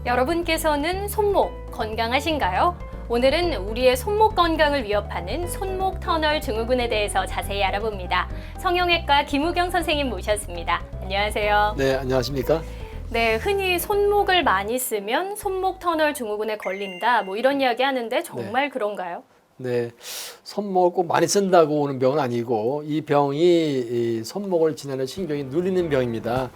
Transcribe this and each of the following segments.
여러분께서는 손목 건강하신가요? 오늘은 우리의 손목 건강을 위협하는 손목 터널 증후군에 대해서 자세히 알아봅니다. 성형외과 김우경 선생님 모셨습니다. 안녕하세요. 네, 안녕하십니까? 네, 흔히 손목을 많이 쓰면 손목 터널 증후군에 걸린다, 뭐 이런 이야기 하는데 정말 그런가요? 네, 손목을 꼭 많이 쓴다고 오는 병은 아니고 이 병이 이 손목을 지나는 신경이 눌리는 병입니다.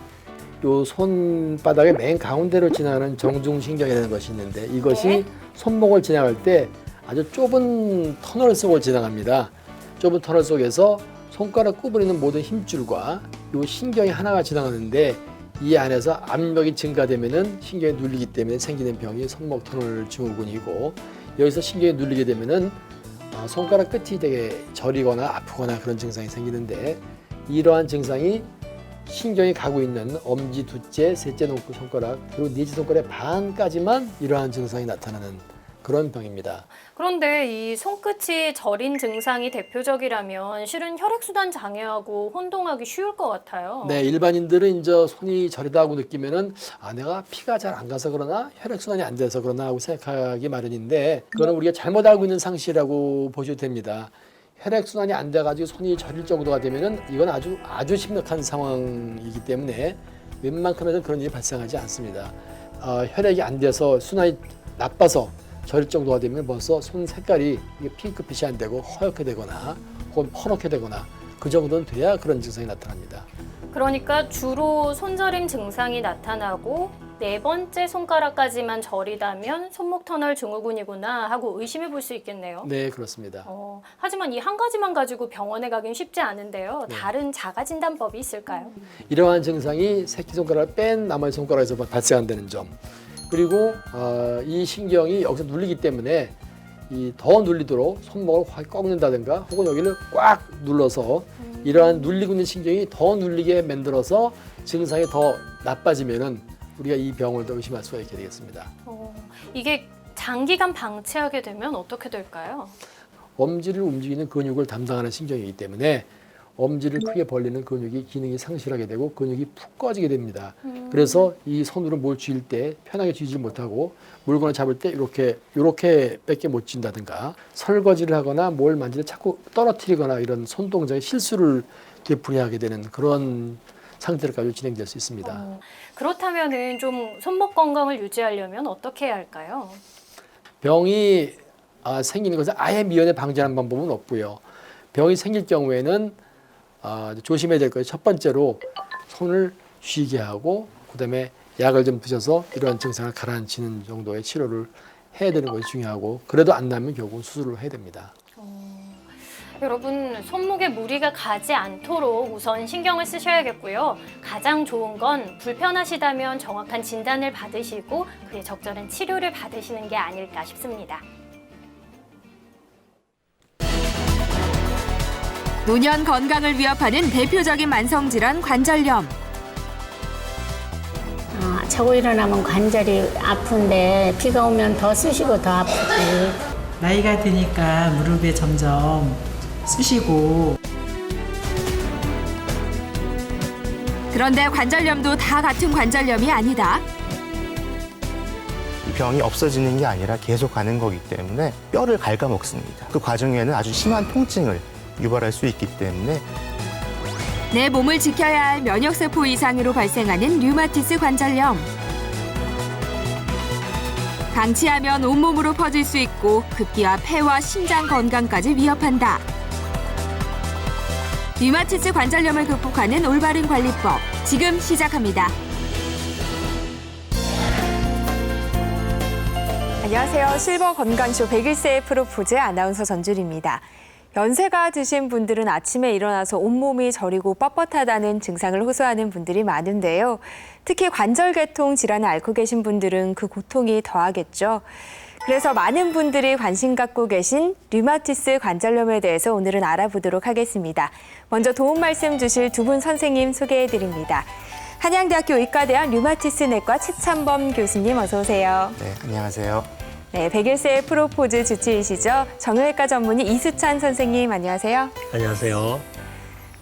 요 손바닥의 맨 가운데로 지나가는 정중신경이라는 것이 있는데 이것이 네. 손목을 지나갈 때 아주 좁은 터널 속을 지나갑니다. 좁은 터널 속에서 손가락 구부리는 모든 힘줄과 요 신경이 하나가 지나가는데 이 안에서 압력이 증가되면은 신경이 눌리기 때문에 생기는 병이 손목 터널 증후군이고 여기서 신경이 눌리게 되면은 손가락 끝이 되게 저리거나 아프거나 그런 증상이 생기는데 이러한 증상이 신경이 가고 있는 엄지, 두째, 셋째 손가락 그리고 네째 손가락의 반까지만 이러한 증상이 나타나는 그런 병입니다. 그런데 이 손끝이 저린 증상이 대표적이라면 실은 혈액순환 장애하고 혼동하기 쉬울 것 같아요. 네, 일반인들은 이제 손이 저리다고 느끼면은 내가 피가 잘 안 가서 그러나 혈액순환이 안 돼서 그러나 하고 생각하기 마련인데 그거는 우리가 잘못 알고 있는 상식이라고 보셔도 됩니다. 혈액순환이 안 돼가지고 손이 저릴 정도가 되면은 이건 아주 심각한 상황이기 때문에 웬만큼에는 그런 일이 발생하지 않습니다. 혈액이 안 돼서 순환이 나빠서 저릴 정도가 되면 벌써 손 색깔이 핑크빛이 안 되고 허옇게 되거나 혹은 퍼렇게 되거나 그 정도는 돼야 그런 증상이 나타납니다. 그러니까 주로 손저림 증상이 나타나고 네 번째 손가락까지만 저리다면 손목 터널 증후군이구나 하고 의심해 볼 수 있겠네요. 네, 그렇습니다. 하지만 이 한 가지만 가지고 병원에 가긴 쉽지 않은데요. 네. 다른 자가 진단법이 있을까요? 이러한 증상이 새끼손가락을 뺀 나머지 손가락에서 발생한다는 점. 그리고 이 신경이 여기서 눌리기 때문에 더 눌리도록 손목을 확 꺾는다든가 혹은 여기를 꽉 눌러서 이러한 눌리고 있는 신경이 더 눌리게 만들어서 증상이 더 나빠지면은 우리가 이 병을 더 의심할 수가 있게 되겠습니다. 이게 장기간 방치하게 되면 어떻게 될까요? 엄지를 움직이는 근육을 담당하는 신경이기 때문에 엄지를 크게 벌리는 근육이 기능이 상실하게 되고 근육이 푹 꺼지게 됩니다. 그래서 이 손으로 뭘 쥐일 때 편하게 쥐지 못하고 물건을 잡을 때 이렇게 밖에 못 쥔다든가 설거지를 하거나 뭘 만질 때 자꾸 떨어뜨리거나 이런 손 동작에 실수를 되풀이하게 되는 그런 상태로까지 진행될 수 있습니다. 그렇다면은 좀 손목 건강을 유지하려면 어떻게 해야 할까요? 병이 생기는 것을 아예 미연에 방지하는 방법은 없고요. 병이 생길 경우에는 조심해야 될 것이 첫 번째로 손을 쉬게 하고 그다음에 약을 좀 드셔서 이러한 증상을 가라앉히는 정도의 치료를 해야 되는 것이 중요하고 그래도 안 나면 결국은 수술을 해야 됩니다. 여러분, 손목에 무리가 가지 않도록 우선 신경을 쓰셔야겠고요. 가장 좋은 건 불편하시다면 정확한 진단을 받으시고 그에 적절한 치료를 받으시는 게 아닐까 싶습니다. 노년 건강을 위협하는 대표적인 만성질환 관절염. 자고 일어나면 관절이 아픈데 비가 오면 더 쑤시고 더 아프지. 나이가 드니까 무릎에 점점 쑤시고. 그런데 관절염도 다 같은 관절염이 아니다. 이 병이 없어지는 게 아니라 계속 가는 거기 때문에 뼈를 갉아먹습니다. 그 과정에는 아주 심한 통증을 유발할 수 있기 때문에 내 몸을 지켜야 할 면역세포 이상으로 발생하는 류마티스 관절염. 방치하면 온몸으로 퍼질 수 있고 급기야 폐와 심장 건강까지 위협한다. 류마티스 관절염을 극복하는 올바른 관리법, 지금 시작합니다. 안녕하세요. 실버 건강쇼 101세의 프로포즈 아나운서 전주리입니다. 연세가 드신 분들은 아침에 일어나서 온몸이 저리고 뻣뻣하다는 증상을 호소하는 분들이 많은데요. 특히 관절계통 질환을 앓고 계신 분들은 그 고통이 더하겠죠. 그래서 많은 분들이 관심 갖고 계신 류마티스 관절염에 대해서 오늘은 알아보도록 하겠습니다. 먼저 도움 말씀 주실 두 분 선생님 소개해드립니다. 한양대학교 의과대학 류마티스 내과 최찬범 교수님 어서 오세요. 네, 안녕하세요. 네, 101세의 프로포즈 주치의시죠. 정형외과 전문의 이수찬 선생님 안녕하세요. 안녕하세요.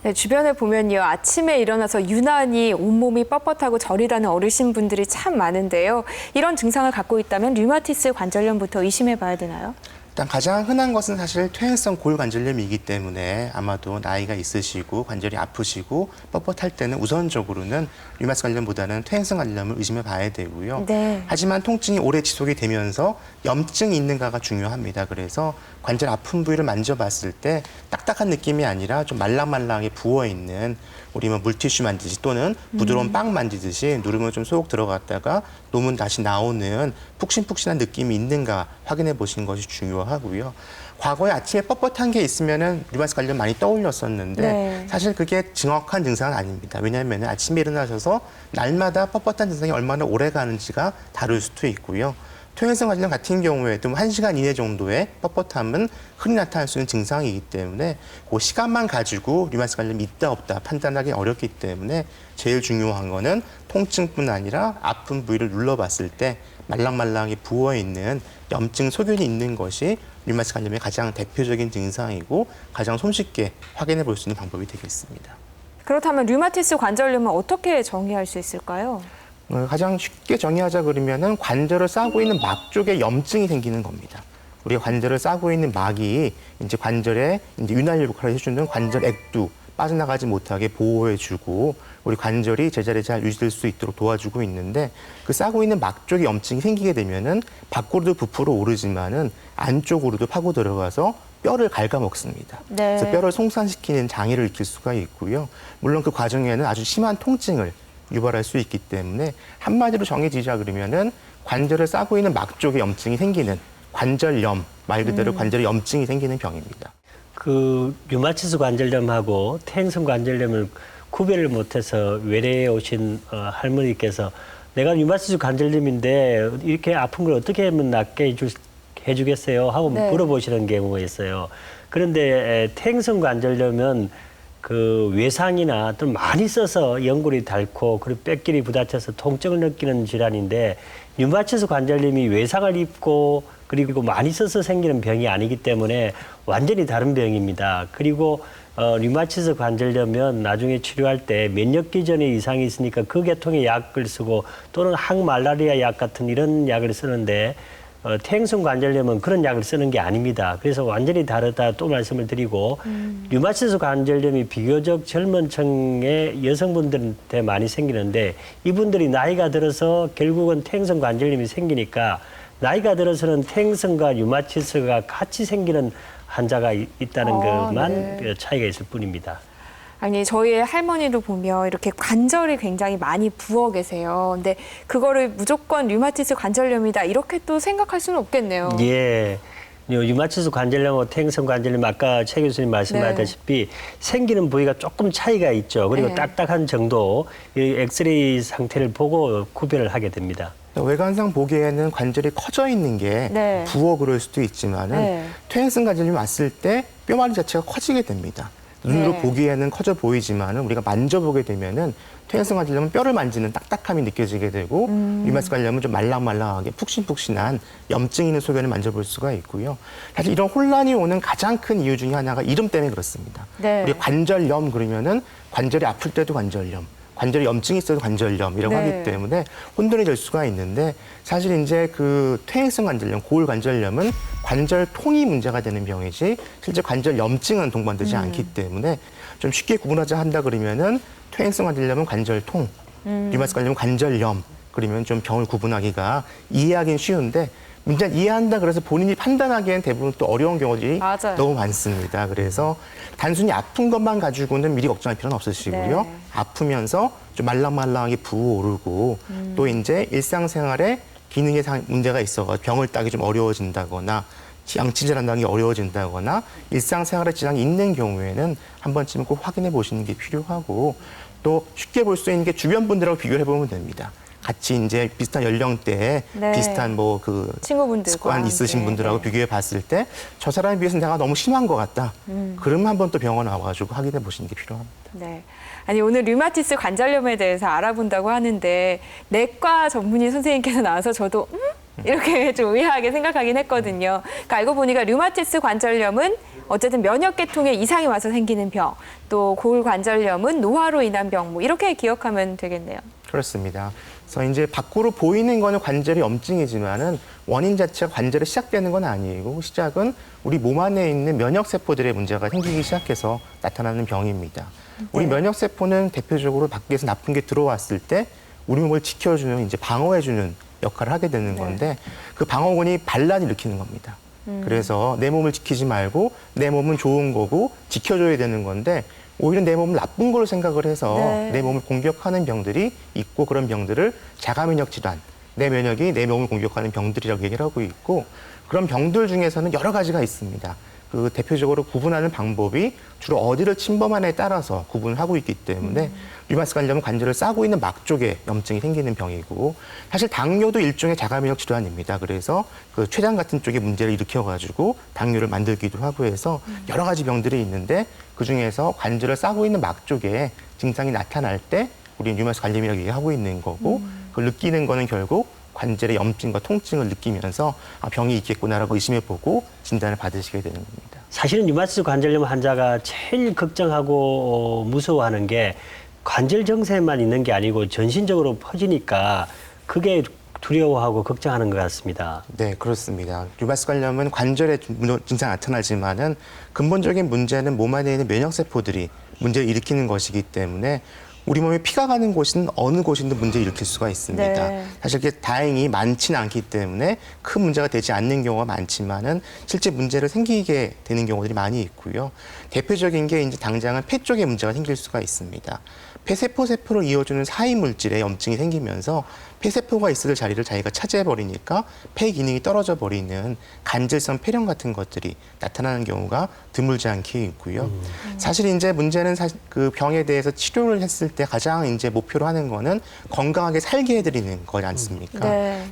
네, 주변에 보면요. 아침에 일어나서 유난히 온몸이 뻣뻣하고 저리다는 어르신분들이 참 많은데요. 이런 증상을 갖고 있다면 류마티스 관절염부터 의심해 봐야 되나요? 일단 가장 흔한 것은 사실 퇴행성 골관절염이기 때문에 아마도 나이가 있으시고 관절이 아프시고 뻣뻣할 때는 우선적으로는 류마티스 관절염보다는 퇴행성 관절염을 의심해 봐야 되고요. 네. 하지만 통증이 오래 지속이 되면서 염증이 있는가가 중요합니다. 그래서 관절 아픈 부위를 만져봤을 때 딱딱한 느낌이 아니라 좀 말랑말랑하게 부어있는 우리 뭐 물티슈 만지듯이 또는 부드러운 빵 만지듯이 누르면 좀 쏙 들어갔다가 놓으면 다시 나오는 푹신푹신한 느낌이 있는가 확인해 보시는 것이 중요하고요. 과거에 아침에 뻣뻣한 게 있으면은 류마티스 관련 많이 떠올렸었는데 네. 사실 그게 정확한 증상은 아닙니다. 왜냐하면 아침에 일어나셔서 날마다 뻣뻣한 증상이 얼마나 오래 가는지가 다를 수도 있고요. 퇴행성 관절염 같은 경우에도 1시간 이내 정도의 뻣뻣함은 흔히 나타날 수 있는 증상이기 때문에 그 시간만 가지고 류마티스 관절염이 있다 없다 판단하기 어렵기 때문에 제일 중요한 거는 통증뿐 아니라 아픈 부위를 눌러봤을 때 말랑말랑하게 부어있는 염증 소견이 있는 것이 류마티스 관절염의 가장 대표적인 증상이고 가장 손쉽게 확인해 볼 수 있는 방법이 되겠습니다. 그렇다면 류마티스 관절염은 어떻게 정의할 수 있을까요? 가장 쉽게 정의하자 그러면은 관절을 싸고 있는 막 쪽에 염증이 생기는 겁니다. 우리가 관절을 싸고 있는 막이 이제 관절에 이제 윤활유 역할을 해주는 관절 액두 빠져나가지 못하게 보호해주고 우리 관절이 제자리에 잘 유지될 수 있도록 도와주고 있는데 그 싸고 있는 막 쪽에 염증이 생기게 되면은 밖으로도 부풀어 오르지만은 안쪽으로도 파고 들어가서 뼈를 갉아먹습니다. 네. 그래서 뼈를 송산시키는 장애를 일으킬 수가 있고요. 물론 그 과정에는 아주 심한 통증을 유발할 수 있기 때문에 한마디로 정해지자 그러면은 관절을 싸고 있는 막 쪽에 염증이 생기는 관절염, 말 그대로 관절에 염증이 생기는 병입니다. 그 류마티스 관절염하고 퇴행성 관절염을 구별을 못해서 외래에 오신 할머니께서 내가 류마티스 관절염인데 이렇게 아픈 걸 어떻게 하면 낫게 해주겠어요? 하고 네. 물어보시는 경우가 있어요. 그런데 퇴행성 관절염은 그 외상이나 또 많이 써서 연골이 닳고 그리고 뼈끼리 부딪혀서 통증을 느끼는 질환인데 류마티스 관절염이 외상을 입고 그리고 많이 써서 생기는 병이 아니기 때문에 완전히 다른 병입니다. 그리고 류마티스 관절염은 나중에 치료할 때 면역 기전에 이상이 있으니까 그 계통의 약을 쓰고 또는 항말라리아 약 같은 이런 약을 쓰는데 퇴행성 관절염은 그런 약을 쓰는 게 아닙니다. 그래서 완전히 다르다 또 말씀을 드리고 류마티스 관절염이 비교적 젊은 층의 여성분들한테 많이 생기는데 이분들이 나이가 들어서 결국은 퇴행성 관절염이 생기니까 나이가 들어서는 퇴행성과 류마티스가 같이 생기는 환자가 있다는 것만 네. 차이가 있을 뿐입니다. 아니 저희의 할머니도 보면 이렇게 관절이 굉장히 많이 부어 계세요. 근데 그거를 무조건 류마티스 관절염이다 이렇게 또 생각할 수는 없겠네요. 예. 류마티스 관절염하고 퇴행성 관절염 아까 최 교수님 말씀하셨다시피 생기는 부위가 조금 차이가 있죠. 그리고 네. 딱딱한 정도 이 엑스레이 상태를 보고 구별을 하게 됩니다. 외관상 보기에는 관절이 커져 있는 게 네. 부어 그럴 수도 있지만은 네. 퇴행성 관절염이 왔을 때 뼈마리 자체가 커지게 됩니다. 눈으로 네. 보기에는 커져 보이지만은 우리가 만져보게 되면은 퇴행성 관절염은 뼈를 만지는 딱딱함이 느껴지게 되고 류마티스 관절염은 좀 말랑말랑하게 푹신푹신한 염증 있는 소변을 만져볼 수가 있고요. 사실 이런 혼란이 오는 가장 큰 이유 중에 하나가 이름 때문에 그렇습니다. 네. 우리 관절염 그러면은 관절이 아플 때도 관절염, 관절에 염증이 있어도 관절염이라고 네. 하기 때문에 혼돈이 될 수가 있는데 사실 이제 그 퇴행성 관절염, 고울 관절염은 관절통이 문제가 되는 병이지 실제 관절 염증은 동반되지 않기 때문에 좀 쉽게 구분하자 한다 그러면은 퇴행성 관절염은 관절통, 류마티스 관절염은 관절염 그러면 좀 병을 구분하기가 이해하기는 쉬운데 문제는 이해한다 그래서 본인이 판단하기엔 대부분 또 어려운 경우들이 맞아요. 너무 많습니다. 그래서 단순히 아픈 것만 가지고는 미리 걱정할 필요는 없으시고요. 네. 아프면서 좀 말랑말랑하게 부어오르고 또 이제 일상생활에 기능에 문제가 있어서 병을 따기 좀 어려워진다거나 양치질 한다는 게 어려워진다거나 일상생활에 지장이 있는 경우에는 한 번쯤은 꼭 확인해 보시는 게 필요하고 또 쉽게 볼 수 있는 게 주변 분들하고 비교해 보면 됩니다. 같이 이제 비슷한 연령대에 네. 비슷한 뭐 그 친구분들과 습관 있으신 함께. 분들하고 네. 비교해 봤을 때 저 사람에 비해서 내가 너무 심한 것 같다. 그러면 한번 또 병원 와가지고 확인해 보시는 게 필요합니다. 네. 아니 오늘 류마티스 관절염에 대해서 알아본다고 하는데 내과 전문의 선생님께서 나와서 저도 이렇게 좀 의아하게 생각하긴 했거든요. 그러니까 알고 보니까 류마티스 관절염은 어쨌든 면역계통에 이상이 와서 생기는 병, 또 골관절염은 노화로 인한 병, 뭐 이렇게 기억하면 되겠네요. 그렇습니다. 그래서 이제 밖으로 보이는 거는 관절의 염증이지만은 원인 자체가 관절에 시작되는 건 아니고 시작은 우리 몸 안에 있는 면역세포들의 문제가 생기기 시작해서 나타나는 병입니다. 우리 면역세포는 대표적으로 밖에서 나쁜 게 들어왔을 때 우리 몸을 지켜주는 이제 방어해주는 역할을 하게 되는 건데 그 방어군이 반란을 일으키는 겁니다. 그래서 내 몸을 지키지 말고 내 몸은 좋은 거고 지켜줘야 되는 건데 오히려 내 몸을 나쁜 걸로 생각을 해서 내 몸을 공격하는 병들이 있고 그런 병들을 자가면역 질환, 내 면역이 내 몸을 공격하는 병들이라고 얘기를 하고 있고 그런 병들 중에서는 여러 가지가 있습니다. 그 대표적으로 구분하는 방법이 주로 어디를 침범하냐에 따라서 구분을 하고 있기 때문에 류마티스 관절염은 관절을 싸고 있는 막 쪽에 염증이 생기는 병이고 사실 당뇨도 일종의 자가면역 질환입니다. 그래서 그 췌장 같은 쪽에 문제를 일으켜가지고 당뇨를 만들기도 하고 해서 여러 가지 병들이 있는데 그중에서 관절을 싸고 있는 막 쪽에 증상이 나타날 때 우리 류마티스 관절염이라고 얘기하고 있는 거고 그걸 느끼는 거는 결국 관절의 염증과 통증을 느끼면서 병이 있겠구나라고 의심해보고 진단을 받으시게 되는 겁니다. 사실은 류마티스 관절염 환자가 제일 걱정하고 무서워하는 게 관절 증세만 있는 게 아니고 전신적으로 퍼지니까 그게 두려워하고 걱정하는 것 같습니다. 네, 그렇습니다. 류마티스 관절염은 관절에 증상이 나타나지만은 근본적인 문제는 몸 안에 있는 면역세포들이 문제를 일으키는 것이기 때문에 우리 몸에 피가 가는 곳은 어느 곳이든 문제를 일으킬 수가 있습니다. 사실 그게 다행히 많지는 않기 때문에 큰 문제가 되지 않는 경우가 많지만은 실제 문제를 생기게 되는 경우들이 많이 있고요. 대표적인 게 이제 당장은 폐 쪽에 문제가 생길 수가 있습니다. 폐세포를 이어주는 사이 물질에 염증이 생기면서 폐세포가 있을 자리를 자기가 차지해버리니까 폐 기능이 떨어져 버리는 간질성 폐렴 같은 것들이 나타나는 경우가 드물지 않게 있고요. 사실 이제 문제는 그 병에 대해서 치료를 했을 때 가장 이제 목표로 하는 거는 건강하게 살게 해드리는 거지 않습니까?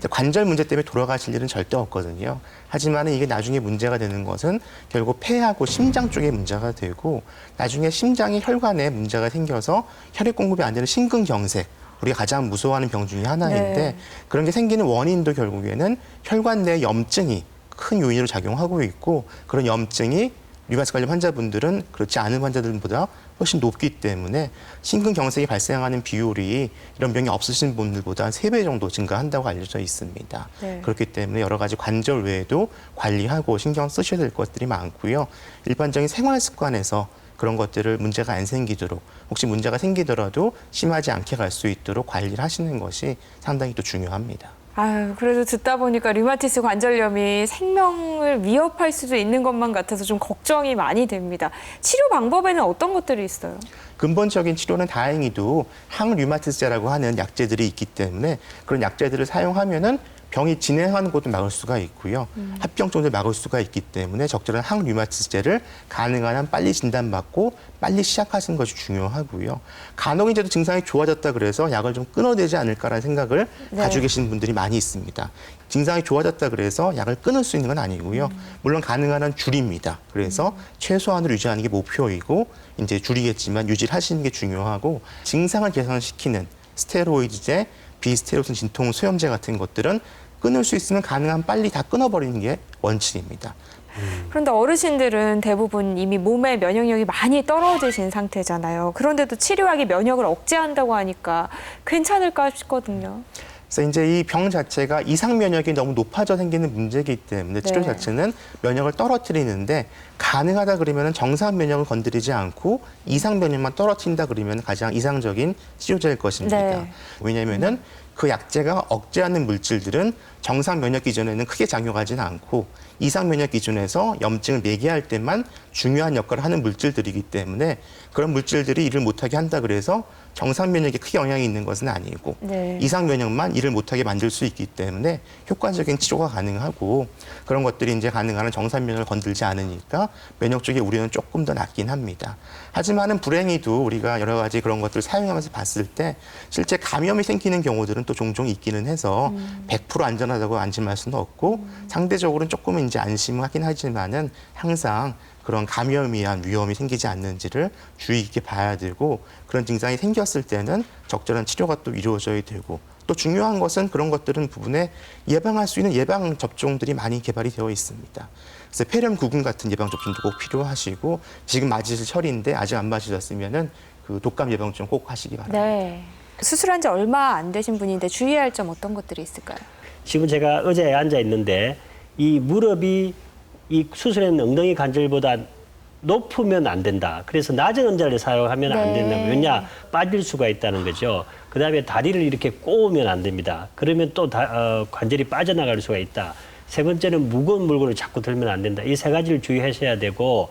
관절 문제 때문에 돌아가실 일은 절대 없거든요. 하지만 이게 나중에 문제가 되는 것은 결국 폐하고 심장 쪽에 문제가 되고 나중에 심장이 혈관에 문제가 생겨서 혈액 공급이 안 되는 심근경색 우리가 가장 무서워하는 병 중에 하나인데 그런 게 생기는 원인도 결국에는 혈관 내 염증이 큰 요인으로 작용하고 있고 그런 염증이 류마티스 관련 환자분들은 그렇지 않은 환자들보다 훨씬 높기 때문에 심근경색이 발생하는 비율이 이런 병이 없으신 분들보다 한 3배 정도 증가한다고 알려져 있습니다. 그렇기 때문에 여러 가지 관절 외에도 관리하고 신경 쓰셔야 될 것들이 많고요. 일반적인 생활 습관에서 그런 것들을 문제가 안 생기도록 혹시 문제가 생기더라도 심하지 않게 갈 수 있도록 관리를 하시는 것이 상당히 또 중요합니다. 아유, 그래도 듣다 보니까 류마티스 관절염이 생명을 위협할 수도 있는 것만 같아서 좀 걱정이 많이 됩니다. 치료 방법에는 어떤 것들이 있어요? 근본적인 치료는 다행히도 항류마티스제라고 하는 약제들이 있기 때문에 그런 약제들을 사용하면은 병이 진행하는 것도 막을 수가 있고요. 합병 정도를 막을 수가 있기 때문에 적절한 항류마티스제를 가능한 한 빨리 진단받고 빨리 시작하시는 것이 중요하고요. 간혹 이제 증상이 좋아졌다 그래서 약을 좀 끊어야 되지 않을까라는 생각을 가지고 계시는 분들이 많이 있습니다. 증상이 좋아졌다 그래서 약을 끊을 수 있는 건 아니고요. 물론 가능한 한 줄입니다. 그래서 최소한으로 유지하는 게 목표이고 이제 줄이겠지만 유지를 하시는 게 중요하고 증상을 개선시키는 스테로이드제, 비스테로이드 진통 소염제 같은 것들은 끊을 수 있으면 가능한 빨리 다 끊어버리는 게 원칙입니다. 그런데 어르신들은 대부분 이미 몸의 면역력이 많이 떨어지신 상태잖아요. 그런데도 치료하기 면역을 억제한다고 하니까 괜찮을까 싶거든요. 그래서 이제 이 병 자체가 이상 면역이 너무 높아져 생기는 문제이기 때문에 치료 자체는 면역을 떨어뜨리는데 가능하다 그러면 정상 면역을 건드리지 않고 이상 면역만 떨어뜨린다 그러면 가장 이상적인 치료제일 것입니다. 왜냐하면은 그 약제가 억제하는 물질들은 정상 면역 기준에는 크게 작용하지는 않고 이상 면역 기준에서 염증을 매개할 때만 중요한 역할을 하는 물질들이기 때문에 그런 물질들이 일을 못하게 한다 그래서 정상 면역에 크게 영향이 있는 것은 아니고 이상 면역만 일을 못하게 만들 수 있기 때문에 효과적인 치료가 가능하고 그런 것들이 이제 가능한 정상 면역을 건들지 않으니까 면역 쪽의 우려는 조금 더 낮긴 합니다. 하지만은 불행히도 우리가 여러 가지 그런 것들을 사용하면서 봤을 때 실제 감염이 생기는 경우들은 또 종종 있기는 해서 100% 안전하다고 안심할 수는 없고 상대적으로는 조금은 이제 안심하긴 하지만은 항상 그런 감염에 의한 위험이 생기지 않는지를 주의 깊게 봐야 되고 그런 증상이 생겼을 때는 적절한 치료가 또 이루어져야 되고 또 중요한 것은 그런 것들은 부분에 예방할 수 있는 예방 접종들이 많이 개발이 되어 있습니다. 그래서 폐렴구군 같은 예방 접종도 꼭 필요하시고 지금 맞으실 철인데 아직 안 맞으셨으면은 그 독감 예방접종 꼭 하시기 바랍니다. 네. 수술한 지 얼마 안 되신 분인데 주의해야 할 점 어떤 것들이 있을까요? 지금 제가 의자에 앉아 있는데 이 무릎이 이 수술한 엉덩이 관절보다 높으면 안 된다. 그래서 낮은 의자를 사용하면 안 된다. 왜냐? 빠질 수가 있다는 거죠. 그다음에 다리를 이렇게 꼬우면 안 됩니다. 그러면 또 관절이 빠져나갈 수가 있다. 세 번째는 무거운 물건을 자꾸 들면 안 된다. 이 세 가지를 주의하셔야 되고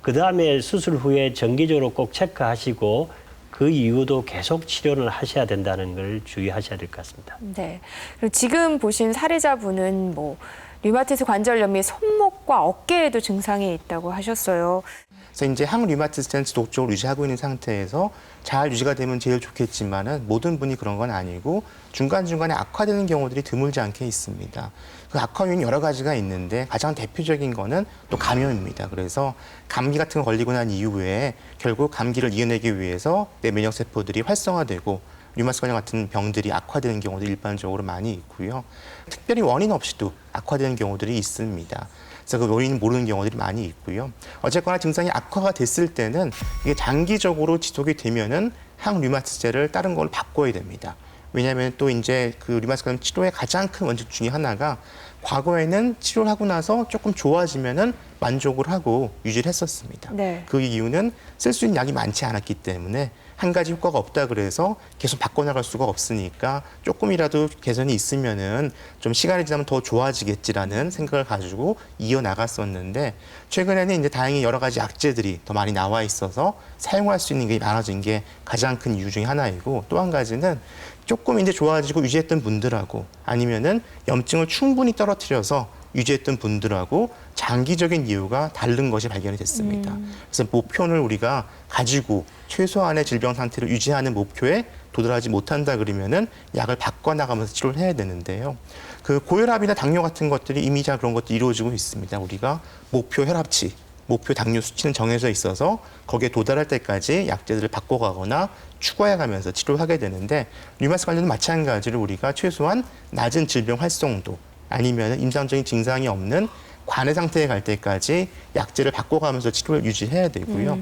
그다음에 수술 후에 정기적으로 꼭 체크하시고 그 이후도 계속 치료를 하셔야 된다는 걸 주의하셔야 될 것 같습니다. 네. 그리고 지금 보신 사례자분은 뭐 류마티스 관절염이 손목과 어깨에도 증상이 있다고 하셨어요. 그래서 이제 항류마티스는 지속적으로 유지하고 있는 상태에서 잘 유지가 되면 제일 좋겠지만은 모든 분이 그런 건 아니고 중간중간에 악화되는 경우들이 드물지 않게 있습니다. 그 악화 요인이 여러 가지가 있는데 가장 대표적인 거는 또 감염입니다. 그래서 감기 같은 거 걸리고 난 이후에 결국 감기를 이겨내기 위해서 내 면역 세포들이 활성화되고 류마티스 관절 같은 병들이 악화되는 경우도 일반적으로 많이 있고요. 특별히 원인 없이도 악화되는 경우들이 있습니다. 그래서 그 원인 모르는 경우들이 많이 있고요. 어쨌거나 증상이 악화가 됐을 때는 이게 장기적으로 지속이 되면은 항류마티스제를 다른 걸로 바꿔야 됩니다. 왜냐하면 또 이제 그 류마티스 관절 치료의 가장 큰 원칙 중에 하나가 과거에는 치료를 하고 나서 조금 좋아지면은 만족을 하고 유지를 했었습니다. 네. 그 이유는 쓸 수 있는 약이 많지 않았기 때문에 한 가지 효과가 없다 그래서 계속 바꿔나갈 수가 없으니까 조금이라도 개선이 있으면은 좀 시간이 지나면 더 좋아지겠지라는 생각을 가지고 이어나갔었는데 최근에는 이제 다행히 여러 가지 약제들이 더 많이 나와 있어서 사용할 수 있는 게 많아진 게 가장 큰 이유 중에 하나이고 또 한 가지는 조금 이제 좋아지고 유지했던 분들하고 아니면은 염증을 충분히 떨어뜨려서 유지했던 분들하고 장기적인 이유가 다른 것이 발견이 됐습니다. 그래서 목표를 우리가 가지고 최소한의 질병 상태를 유지하는 목표에 도달하지 못한다 그러면은 약을 바꿔나가면서 치료를 해야 되는데요. 그 고혈압이나 당뇨 같은 것들이 이미 잘 그런 것도 이루어지고 있습니다. 우리가 목표 혈압치, 목표 당뇨 수치는 정해져 있어서 거기에 도달할 때까지 약제들을 바꿔가거나 추가해가면서 치료를 하게 되는데 류마티스 관절은 마찬가지로 우리가 최소한 낮은 질병 활성도 아니면 임상적인 증상이 없는 관해 상태에 갈 때까지 약제를 바꿔가면서 치료를 유지해야 되고요.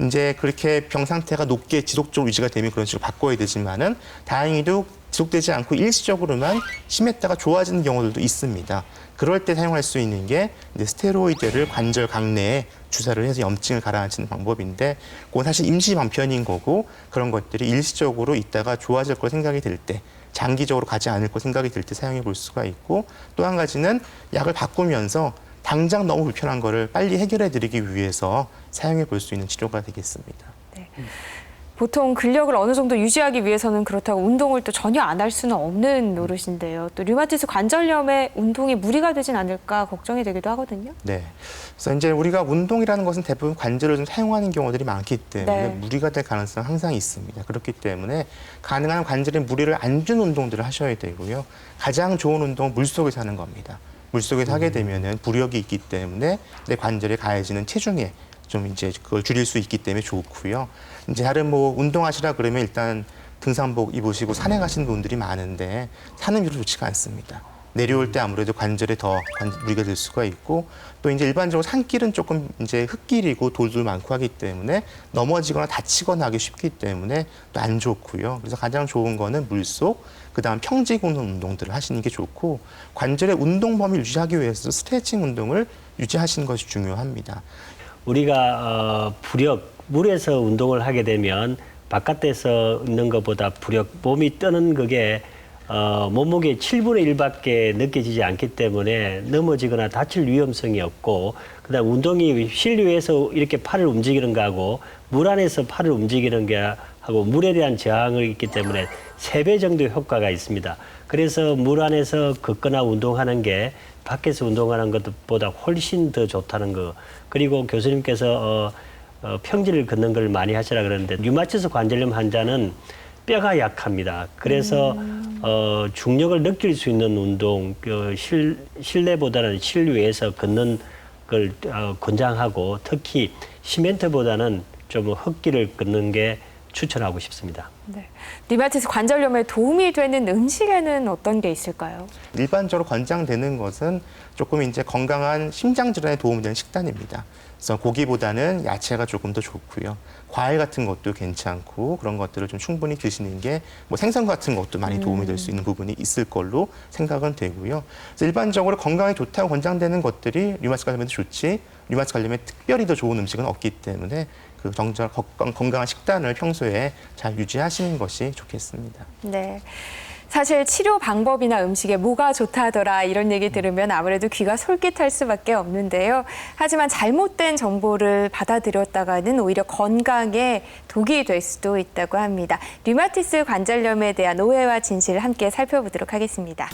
이제 그렇게 병 상태가 높게 지속적으로 유지가 되면 그런 식으로 바꿔야 되지만은 다행히도 지속되지 않고 일시적으로만 심했다가 좋아지는 경우들도 있습니다. 그럴 때 사용할 수 있는 게 이제 스테로이드를 관절 강내에 주사를 해서 염증을 가라앉히는 방법인데 그건 사실 임시 방편인 거고 그런 것들이 일시적으로 있다가 좋아질 걸 생각이 들 때 장기적으로 가지 않을 거 생각이 들 때 사용해 볼 수가 있고 또 한 가지는 약을 바꾸면서 당장 너무 불편한 거를 빨리 해결해 드리기 위해서 사용해 볼 수 있는 치료가 되겠습니다. 네. 보통 근력을 어느 정도 유지하기 위해서는 그렇다고 운동을 또 전혀 안 할 수는 없는 노릇인데요. 또 류마티스 관절염에 운동이 무리가 되진 않을까 걱정이 되기도 하거든요. 네. 그래서 이제 우리가 운동이라는 것은 대부분 관절을 좀 사용하는 경우들이 많기 때문에 네. 무리가 될 가능성은 항상 있습니다. 그렇기 때문에 가능한 관절에 무리를 안 주는 운동들을 하셔야 되고요. 가장 좋은 운동은 물속에서 하는 겁니다. 물속에서 하게 되면은 부력이 있기 때문에 내 관절에 가해지는 체중에 좀 이제 그걸 줄일 수 있기 때문에 좋고요. 이제 다른 뭐 운동하시라 그러면 일단 등산복 입으시고 산에 가시는 분들이 많은데 산은 별로 좋지가 않습니다. 내려올 때 아무래도 관절에 더 무리가 될 수가 있고 또 이제 일반적으로 산길은 조금 이제 흙길이고 돌도 많고 하기 때문에 넘어지거나 다치거나 하기 쉽기 때문에 또 안 좋고요. 그래서 가장 좋은 거는 물속, 그다음 평지공 운동들을 하시는 게 좋고 관절의 운동 범위를 유지하기 위해서 스트레칭 운동을 유지하시는 것이 중요합니다. 우리가 부력, 물에서 운동을 하게 되면 바깥에서 있는 것보다 부력, 몸이 뜨는 그게 몸무게의 7분의 1밖에 느껴지지 않기 때문에 넘어지거나 다칠 위험성이 없고 그다음 운동이 실내에서 이렇게 팔을 움직이는 거하고 물 안에서 팔을 움직이는 게 하고 물에 대한 저항이 있기 때문에 3배 정도의 효과가 있습니다. 그래서 물 안에서 걷거나 운동하는 게 밖에서 운동하는 것보다 훨씬 더 좋다는 거. 그리고 교수님께서 평지를 걷는 걸 많이 하시라 그러는데 류마티스 관절염 환자는 뼈가 약합니다. 그래서 중력을 느낄 수 있는 운동, 실내보다는 실외에서 걷는 걸 권장하고 특히 시멘트보다는 좀 흙길을 걷는 게 추천하고 싶습니다. 네. 류마티스 관절염에 도움이 되는 음식에는 어떤 게 있을까요? 일반적으로 권장되는 것은 조금 이제 건강한 심장 질환에 도움이 되는 식단입니다. 그래서 고기보다는 야채가 조금 더 좋고요. 과일 같은 것도 괜찮고 그런 것들을 좀 충분히 드시는 게 뭐 생선 같은 것도 많이 도움이 될 수 있는 부분이 있을 걸로 생각은 되고요. 그래서 일반적으로 건강에 좋다고 권장되는 것들이 류마티스 관절염에도 좋지 류마티스 관절염에 특별히 더 좋은 음식은 없기 때문에 그 정적 건강한 식단을 평소에 잘 유지하시는 것이 좋겠습니다. 네. 사실 치료 방법이나 음식에 뭐가 좋다더라 이런 얘기 들으면 아무래도 귀가 솔깃할 수밖에 없는데요. 하지만 잘못된 정보를 받아들였다가는 오히려 건강에 독이 될 수도 있다고 합니다. 류마티스 관절염에 대한 오해와 진실을 함께 살펴보도록 하겠습니다.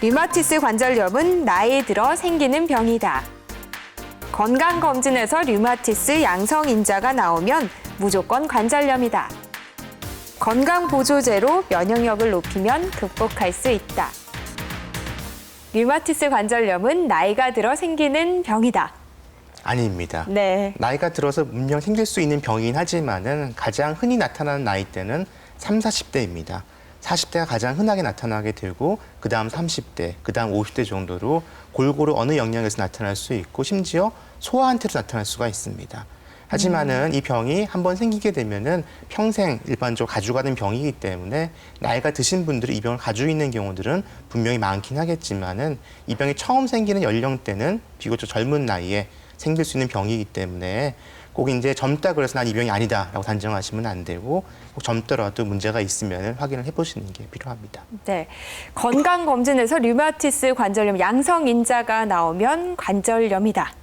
류마티스 관절염은 나이 들어 생기는 병이다. 건강검진에서 류마티스 양성 인자가 나오면 무조건 관절염이다. 건강보조제로 면역력을 높이면 극복할 수 있다. 류마티스 관절염은 나이가 들어 생기는 병이다. 아닙니다. 네. 나이가 들어서 분명 생길 수 있는 병이긴 하지만은 가장 흔히 나타나는 나이대는 30, 40대입니다. 40대가 가장 흔하게 나타나게 되고 그다음 30대, 그다음 50대 정도로 골고루 어느 영역에서 나타날 수 있고 심지어 소아한테도 나타날 수가 있습니다. 하지만은 이 병이 한번 생기게 되면은 평생 일반적으로 가져가는 병이기 때문에 나이가 드신 분들이 이 병을 가지고 있는 경우들은 분명히 많긴 하겠지만은 이 병이 처음 생기는 연령대는 비교적 젊은 나이에 생길 수 있는 병이기 때문에 꼭 이제 젊다 그래서 난 이 병이 아니다라고 단정하시면 안 되고 꼭 젊더라도 문제가 있으면 확인을 해보시는 게 필요합니다. 네. 건강검진에서 류마티스 관절염 양성 인자가 나오면 관절염이다.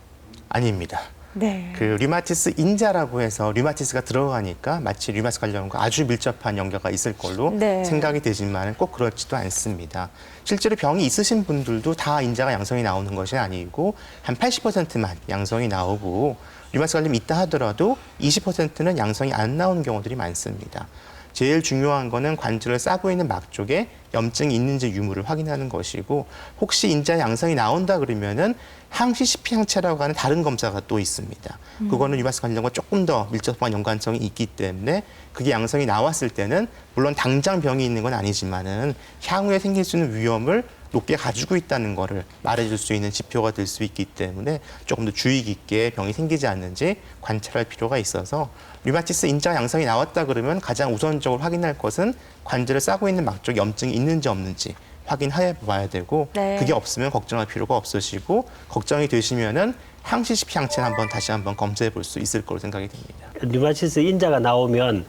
아닙니다. 네. 그 류마티스 인자라고 해서 류마티스가 들어가니까 마치 류마티스 관련과 아주 밀접한 연결가 있을 걸로 네. 생각이 되지만 꼭 그렇지도 않습니다. 실제로 병이 있으신 분들도 다 인자가 양성이 나오는 것이 아니고 한 80%만 양성이 나오고 류마티스 관련이 있다 하더라도 20%는 양성이 안 나오는 경우들이 많습니다. 제일 중요한 거는 관절을 싸고 있는 막 쪽에 염증이 있는지 유무를 확인하는 것이고 혹시 인자 양성이 나온다 그러면은 항시 CP 항체라고 하는 다른 검사가 또 있습니다. 그거는 류마티스 관련과 조금 더 밀접한 연관성이 있기 때문에 그게 양성이 나왔을 때는 물론 당장 병이 있는 건 아니지만은 향후에 생길 수 있는 위험을 높게 가지고 있다는 거를 말해줄 수 있는 지표가 될 수 있기 때문에 조금 더 주의 깊게 병이 생기지 않는지 관찰할 필요가 있어서 류마티스 인자 양성이 나왔다 그러면 가장 우선적으로 확인할 것은 관절을 싸고 있는 막 쪽에 염증이 있는지 없는지 확인해 봐야 되고 네. 그게 없으면 걱정할 필요가 없으시고 걱정이 되시면은 항시 CP 항체는 다시 한번 검사해 볼 수 있을 거로 생각이 됩니다. 류마티스 인자가 나오면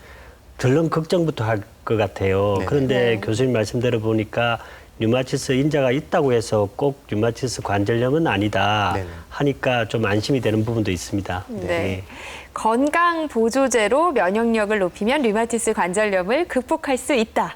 덜렁 걱정부터 할 것 같아요. 네네. 그런데 네. 교수님 말씀 들어보니까 류마티스 인자가 있다고 해서 꼭 류마티스 관절염은 아니다 네네. 하니까 좀 안심이 되는 부분도 있습니다. 네. 건강보조제로 면역력을 높이면 류마티스 관절염을 극복할 수 있다.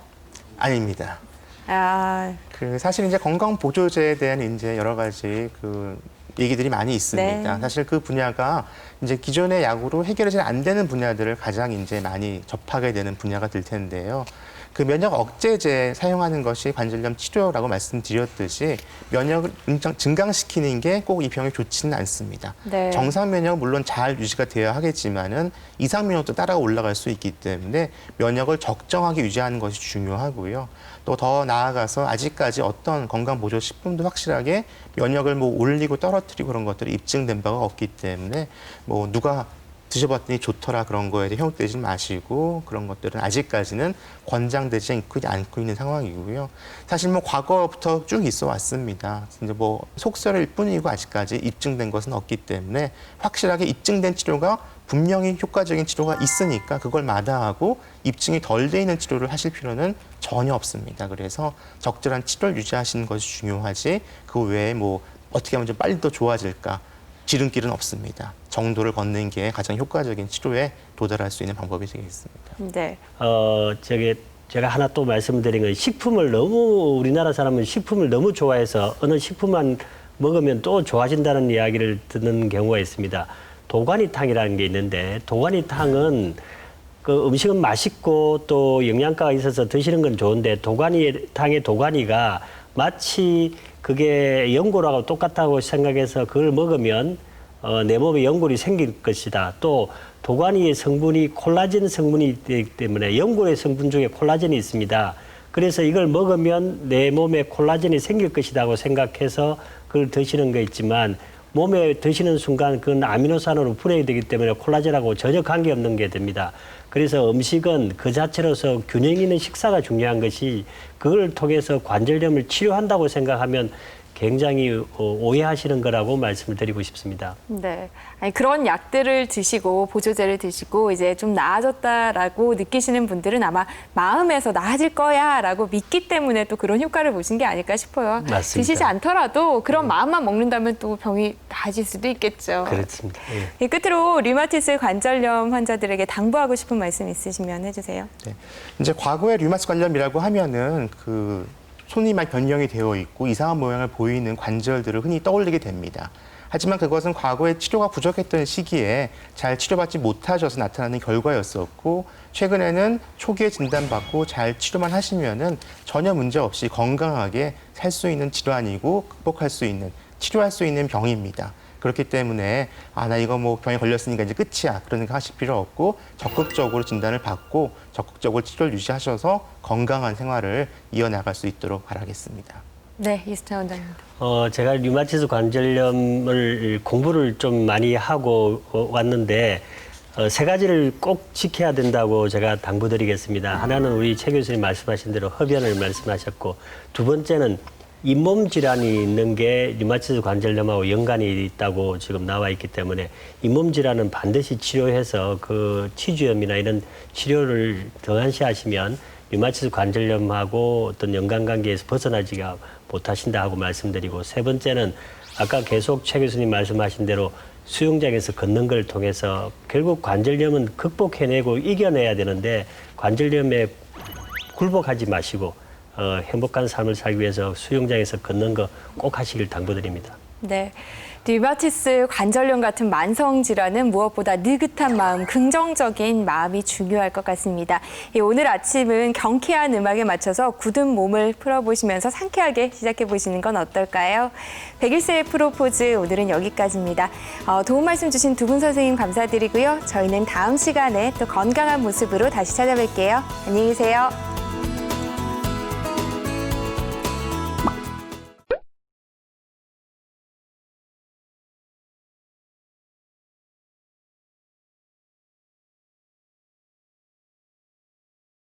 아닙니다. 아, 그 사실 이제 건강 보조제에 대한 이제 여러 가지 그 얘기들이 많이 있습니다. 네. 사실 그 분야가 이제 기존의 약으로 해결이 잘 안 되는 분야들을 가장 이제 많이 접하게 되는 분야가 될 텐데요. 그 면역 억제제 사용하는 것이 관절염 치료라고 말씀드렸듯이 면역을 증강시키는 게 꼭 이 병에 좋지는 않습니다. 네. 정상 면역은 물론 잘 유지가 되어야 하겠지만은 이상 면역도 따라 올라갈 수 있기 때문에 면역을 적정하게 유지하는 것이 중요하고요. 또 더 나아가서 아직까지 어떤 건강 보조 식품도 확실하게 면역을 뭐 올리고 떨어뜨리고 그런 것들이 입증된 바가 없기 때문에 뭐 누가 드셔봤더니 좋더라 그런 거에 대해 현혹되지 마시고 그런 것들은 아직까지는 권장되지 않고 있는 상황이고요. 사실 뭐 과거부터 쭉 있어 왔습니다. 이제 뭐 속설일 뿐이고 아직까지 입증된 것은 없기 때문에 확실하게 입증된 치료가 분명히 효과적인 치료가 있으니까 그걸 마다하고 입증이 덜 돼 있는 치료를 하실 필요는 전혀 없습니다. 그래서 적절한 치료를 유지하시는 것이 중요하지 그 외에 뭐 어떻게 하면 좀 빨리 더 좋아질까 지름길은 없습니다. 정도를 걷는 게 가장 효과적인 치료에 도달할 수 있는 방법이 되겠습니다. 네. 제가 하나 또 말씀드린 건 식품을 너무 우리나라 사람은 식품을 너무 좋아해서 어느 식품만 먹으면 또 좋아진다는 이야기를 듣는 경우가 있습니다. 도가니탕이라는 게 있는데 도가니탕은 그 음식은 맛있고 또 영양가가 있어서 드시는 건 좋은데 도가니탕의 도가니가 마치 그게 연골하고 똑같다고 생각해서 그걸 먹으면 내 몸에 연골이 생길 것이다. 또 도가니의 성분이 콜라겐 성분이 되기 때문에 연골의 성분 중에 콜라겐이 있습니다. 그래서 이걸 먹으면 내 몸에 콜라겐이 생길 것이라고 생각해서 그걸 드시는 거 있지만 몸에 드시는 순간 그건 아미노산으로 분해이 되기 때문에 콜라겐하고 전혀 관계없는 게 됩니다. 그래서 음식은 그 자체로서 균형 있는 식사가 중요한 것이 그걸 통해서 관절염을 치료한다고 생각하면 굉장히 오해하시는 거라고 말씀을 드리고 싶습니다. 네. 아니, 그런 약들을 드시고 보조제를 드시고 이제 좀 나아졌다라고 느끼시는 분들은 아마 마음에서 나아질 거야라고 믿기 때문에 또 그런 효과를 보신 게 아닐까 싶어요. 맞습니다. 드시지 않더라도 그런 마음만 먹는다면 또 병이 나아질 수도 있겠죠. 그렇습니다. 예. 끝으로 류마티스 관절염 환자들에게 당부하고 싶은 말씀 있으시면 해주세요. 네. 이제 과거의 류마티스 관절염이라고 하면은 그 손이 막 변형이 되어 있고 이상한 모양을 보이는 관절들을 흔히 떠올리게 됩니다. 하지만 그것은 과거에 치료가 부족했던 시기에 잘 치료받지 못하셔서 나타나는 결과였었고 최근에는 초기에 진단받고 잘 치료만 하시면은 전혀 문제 없이 건강하게 살 수 있는 질환이고 극복할 수 있는 치료할 수 있는 병입니다. 그렇기 때문에 나 이거 뭐 병에 걸렸으니까 이제 끝이야 그런 생각 하실 필요 없고 적극적으로 진단을 받고 적극적으로 치료를 유지하셔서 건강한 생활을 이어나갈 수 있도록 바라겠습니다. 네, 이수찬 원장님. 제가 류마티스 관절염을 공부를 좀 많이 하고 왔는데 세 가지를 꼭 지켜야 된다고 제가 당부드리겠습니다. 하나는 우리 최 교수님 말씀하신 대로 흡연을 말씀하셨고 두 번째는 잇몸 질환이 있는 게 류마티스 관절염하고 연관이 있다고 지금 나와 있기 때문에 잇몸 질환은 반드시 치료해서 그 치주염이나 이런 치료를 등한시 하시면 류마티스 관절염하고 어떤 연관관계에서 벗어나지가 못하신다 하고 말씀드리고 세 번째는 아까 계속 최 교수님 말씀하신 대로 수영장에서 걷는 걸 통해서 결국 관절염은 극복해내고 이겨내야 되는데 관절염에 굴복하지 마시고 행복한 삶을 살기 위해서 수영장에서 걷는 거 꼭 하시길 당부드립니다. 네. 류마티스 관절염 같은 만성 질환은 무엇보다 느긋한 마음, 긍정적인 마음이 중요할 것 같습니다. 오늘 아침은 경쾌한 음악에 맞춰서 굳은 몸을 풀어보시면서 상쾌하게 시작해 보시는 건 어떨까요? 101세의 프로포즈 오늘은 여기까지입니다. 도움 말씀 주신 두 분 선생님 감사드리고요. 저희는 다음 시간에 또 건강한 모습으로 다시 찾아뵐게요. 안녕히 계세요.